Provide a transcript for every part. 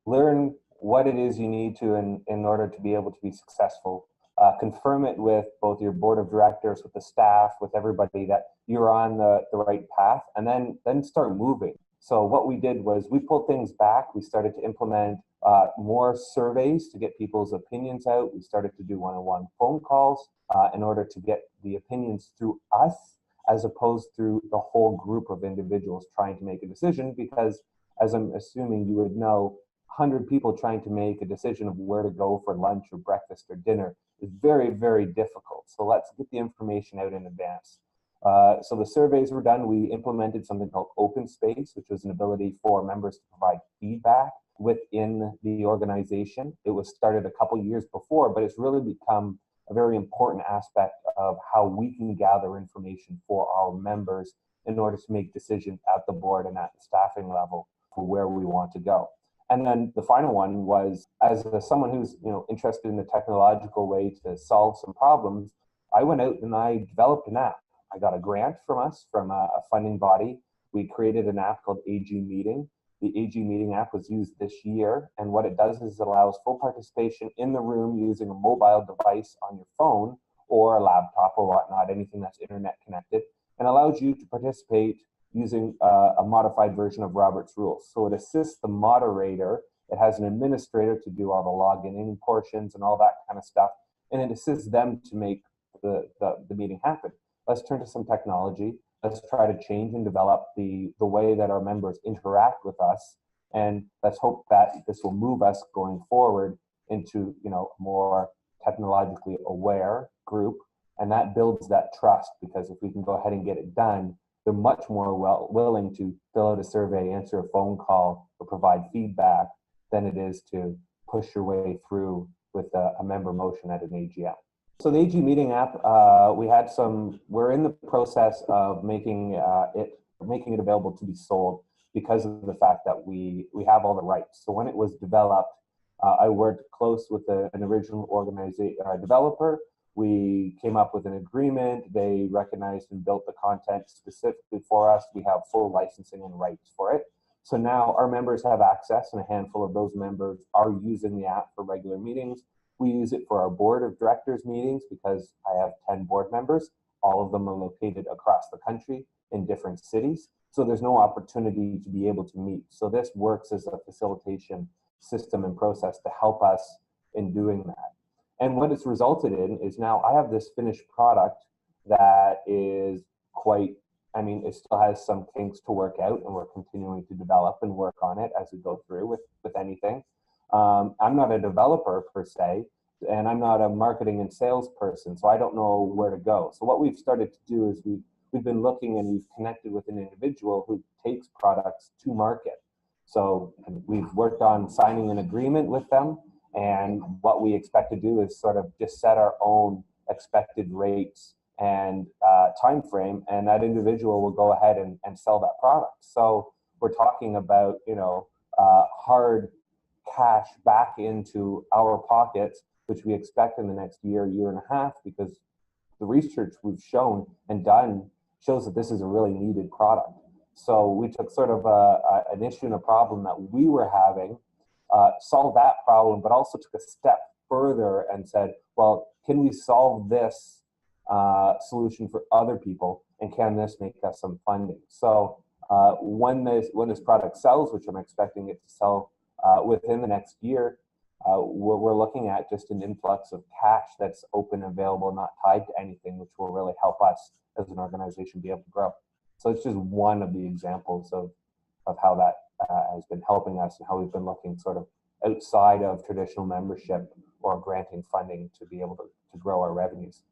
learn what it is you need to in order to be able to be successful. Confirm it with both your board of directors, with the staff, with everybody that you're on the right path, and then start moving. So what we did was we pulled things back. We started to implement more surveys to get people's opinions out. We started to do one-on-one phone calls in order to get the opinions through us as opposed through the whole group of individuals trying to make a decision, because as I'm assuming you would know, 100 people trying to make a decision of where to go for lunch or breakfast or dinner is very, very difficult. So let's get the information out in advance. So the surveys were done. We implemented something called open space, which was an ability for members to provide feedback within the organization. It was started a couple years before, but it's really become a very important aspect of how we can gather information for our members in order to make decisions at the board and at the staffing level for where we want to go. And then the final one was, as someone who's interested in the technological way to solve some problems, I went out and I developed an app. I got a grant from a funding body. We created an app called AG Meeting. The AG Meeting app was used this year, and what it does is it allows full participation in the room using a mobile device on your phone or a laptop or whatnot, anything that's internet connected, and allows you to participate using a modified version of Robert's Rules. So it assists the moderator. It has an administrator to do all the login in portions and all that kind of stuff, and it assists them to make the meeting happen. Let's turn to some technology. Let's try to change and develop the way that our members interact with us, and let's hope that this will move us going forward into a more technologically aware group, and that builds that trust, because if we can go ahead and get it done, they're much more willing to fill out a survey, answer a phone call, or provide feedback than it is to push your way through with a member motion at an AGM. So the AG Meeting app, we're in the process of making it available to be sold because of the fact that we have all the rights. So when it was developed, I worked close with an original developer. We came up with an agreement. They recognized and built the content specifically for us. We have full licensing and rights for it. So now our members have access, and a handful of those members are using the app for regular meetings. We use it for our board of directors meetings because I have 10 board members. All of them are located across the country in different cities. So there's no opportunity to be able to meet. So this works as a facilitation system and process to help us in doing that. And what it's resulted in is now I have this finished product that is it still has some kinks to work out, and we're continuing to develop and work on it as we go through with anything. I'm not a developer per se, and I'm not a marketing and sales person, so I don't know where to go. So what we've started to do is we've been looking, and we've connected with an individual who takes products to market. So we've worked on signing an agreement with them, and what we expect to do is sort of just set our own expected rates and time frame, and that individual will go ahead and sell that product. So we're talking about hard cash back into our pockets, which we expect in the next year and a half, because the research we've shown and done shows that this is a really needed product. So we took sort of an issue and a problem that we were having, solved that problem, but also took a step further and said, well, can we solve this solution for other people, and can this make us some funding? So when this product sells, which I'm expecting it to sell within the next year, we're looking at just an influx of cash that's open and available, not tied to anything, which will really help us as an organization be able to grow. So it's just one of the examples of how that has been helping us, and how we've been looking sort of outside of traditional membership or granting funding to be able to grow our revenues.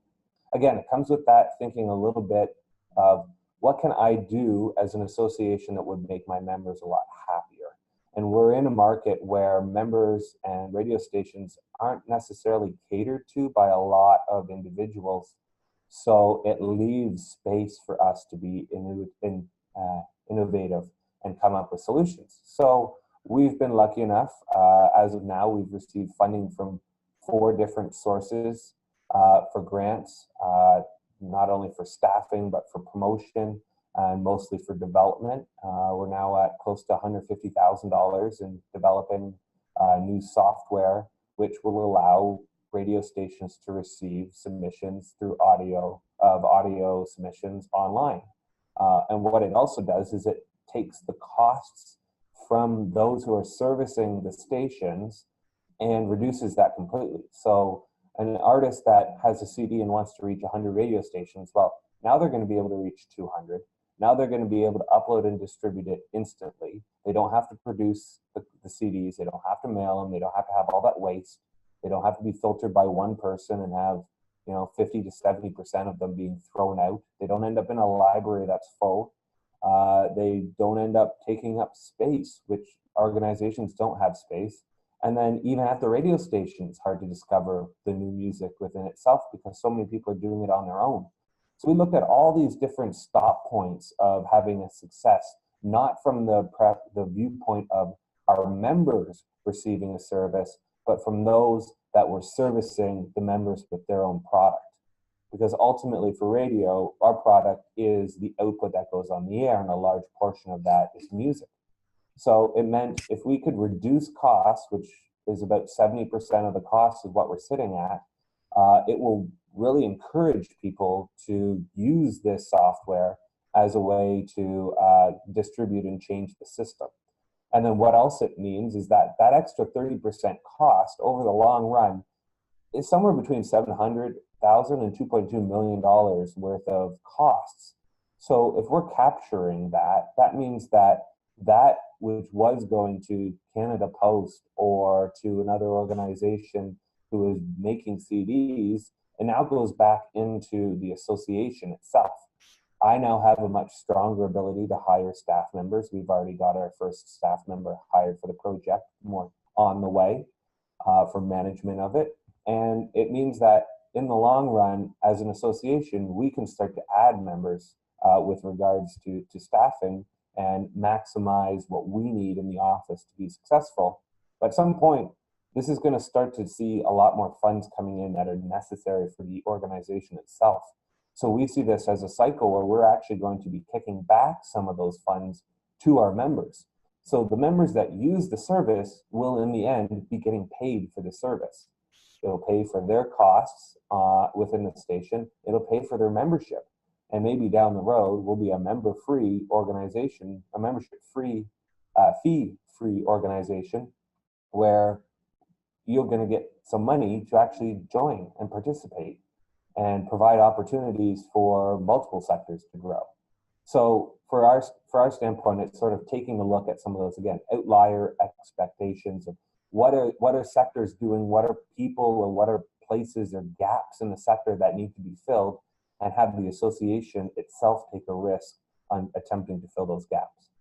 Again, it comes with that thinking a little bit of what can I do as an association that would make my members a lot happier. And we're in a market where members and radio stations aren't necessarily catered to by a lot of individuals. So it leaves space for us to be innovative and come up with solutions. So we've been lucky enough, as of now, we've received funding from 4 different sources for grants, not only for staffing, but for promotion, and mostly for development. We're now at close to $150,000 in developing new software, which will allow radio stations to receive submissions through audio submissions online. And what it also does is it takes the costs from those who are servicing the stations and reduces that completely. So an artist that has a CD and wants to reach 100 radio stations, well, now they're going to be able to reach 200. Now they're going to be able to upload and distribute it instantly. They don't have to produce the CDs. They don't have to mail them. They don't have to have all that waste. They don't have to be filtered by one person and have 50 to 70% of them being thrown out. They don't end up in a library that's full. They don't end up taking up space, which organizations don't have space. And then even at the radio station, it's hard to discover the new music within itself because so many people are doing it on their own. So we looked at all these different stop points of having a success, not from the viewpoint of our members receiving a service, but from those that were servicing the members with their own product. Because ultimately for radio, our product is the output that goes on the air, and a large portion of that is music. So it meant if we could reduce costs, which is about 70% of the cost of what we're sitting at, it will really encourage people to use this software as a way to distribute and change the system. And then what else it means is that that extra 30% cost over the long run is somewhere between $700,000 and $2.2 million worth of costs. So if we're capturing that, that means that which was going to Canada Post or to another organization who is making CDs, it now goes back into the association itself. I now have a much stronger ability to hire staff members. We've already got our first staff member hired for the project, more on the way for management of it. And it means that in the long run, as an association, we can start to add members with regards to staffing and maximize what we need in the office to be successful. But at some point, this is going to start to see a lot more funds coming in that are necessary for the organization itself. So we see this as a cycle where we're actually going to be kicking back some of those funds to our members. So the members that use the service will, in the end, be getting paid for the service. It'll pay for their costs within the station. It'll pay for their membership. And maybe down the road, we'll be a member-free organization, a membership-free, fee-free organization where you're going to get some money to actually join and participate and provide opportunities for multiple sectors to grow. So for our standpoint, it's sort of taking a look at some of those, again, outlier expectations of what are sectors doing, what are people or what are places or gaps in the sector that need to be filled, and have the association itself take a risk on attempting to fill those gaps.